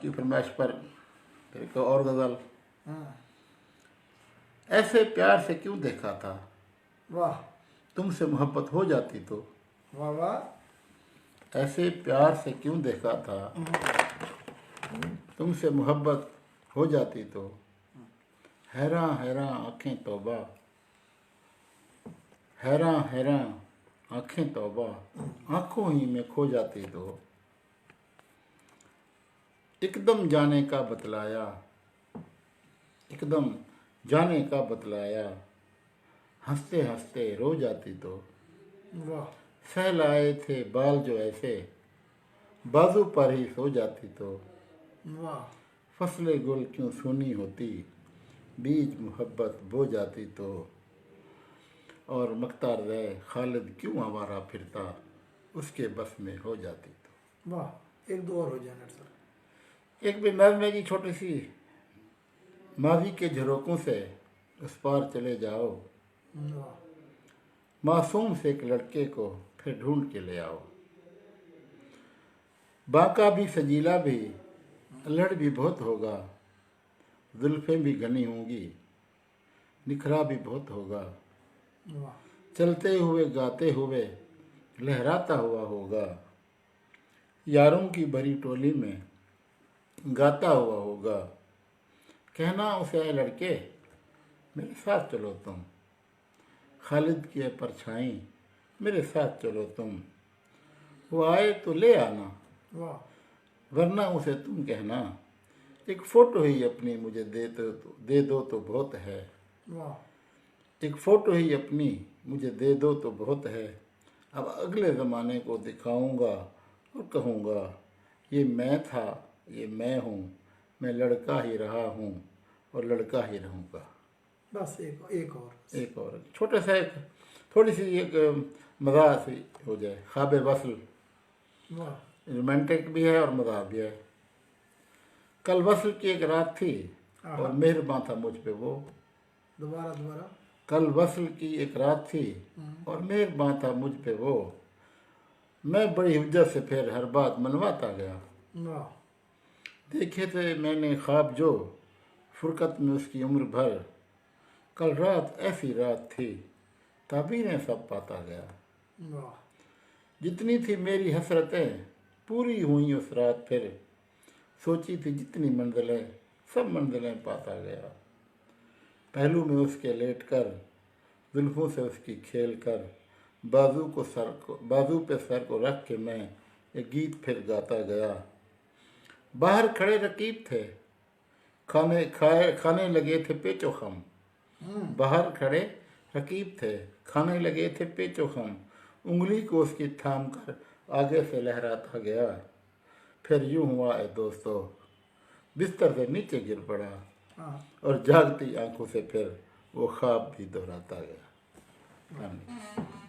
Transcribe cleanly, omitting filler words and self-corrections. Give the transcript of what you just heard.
आपकी फरमाइश पर फिर एक और गज़ल। हाँ। ऐसे प्यार से क्यों देखा था, वाह तुमसे मोहब्बत हो जाती तो। वाह वाह। ऐसे प्यार से क्यों देखा था, तुमसे मोहब्बत हो जाती तो। हैरान हैरान आँखें तौबा, हैरान हैरान आँखें तौबा, आँखों ही में खो जाती तो। एकदम जाने का बतलाया, एकदम जाने का बतलाया, हंसते हंसते रो जाती तो। वाह सहलाए थे बाल जो ऐसे, बाजू पर ही सो जाती तो। वाह। फसले गुल क्यों सूनी होती, बीज मोहब्बत बो जाती तो। और मख्तार रहे खालिद क्यों आवारा फिरता, उसके बस में हो जाती तो। वाह एक दो और हो जाए सर। एक भी नज़्म है जी, छोटी सी। माजी के झरोकों से उस पार चले जाओ, वाह मासूम से एक लड़के को फिर ढूंढ के ले आओ। बांका भी सजीला भी, लड़ भी बहुत होगा, जुल्फें भी घनी होंगी, निखरा भी बहुत होगा। वाह। चलते हुए गाते हुए लहराता हुआ होगा, यारों की भरी टोली में गाता हुआ होगा। कहना उसे ऐ लड़के मेरे साथ चलो तुम, खालिद की परछाई मेरे साथ चलो तुम। वो आए तो ले आना, वाह वरना उसे तुम कहना, एक फ़ोटो ही अपनी मुझे दे दो तो बहुत है। वाह। एक फ़ोटो ही अपनी मुझे दे दो तो बहुत है। अब अगले ज़माने को दिखाऊंगा और कहूँगा, ये मैं था, ये मैं हूँ, मैं लड़का ही रहा हूँ और लड़का ही रहूँगा। बस एक और छोटा सा एक थोड़ी सी एक मज़ाक सी हो जाए। ख्वाब वस्ल, वाह रोमांटिक भी है और मज़ाक भी है। कल वस्ल की एक रात थी और मेहरबान था मुझ पे वो। दोबारा दोबारा। कल वस्ल की एक रात थी और मेहरबान था मुझ पे वो। मैं बड़ी हुज्जत से फिर हर बात मनवाता गया। वाह देखे थे मैंने ख्वाब जो फुरकत में उसकी उम्र भर। कल रात ऐसी रात थी, ताबीरें सब पाता गया। वाह। जितनी थी मेरी हसरतें पूरी हुई उस रात फिर। सोची थी जितनी मंजिलें सब मंजिलें पाता गया। पहलू में उसके लेट कर, जुल्फों से उसकी खेल कर, बाजू पे सर को रख के मैं एक गीत फिर गाता गया। बाहर खड़े रकीब थे, खाने लगे थे पेचो खम। बाहर खड़े रकीब थे, खाने लगे थे पेचो खम। उंगली को उसकी थाम कर आगे से लहराता गया। फिर यूं हुआ ए दोस्तों, बिस्तर से नीचे गिर पड़ा और जागती आंखों से फिर वो ख्वाब भी दोहराता गया। आमीन।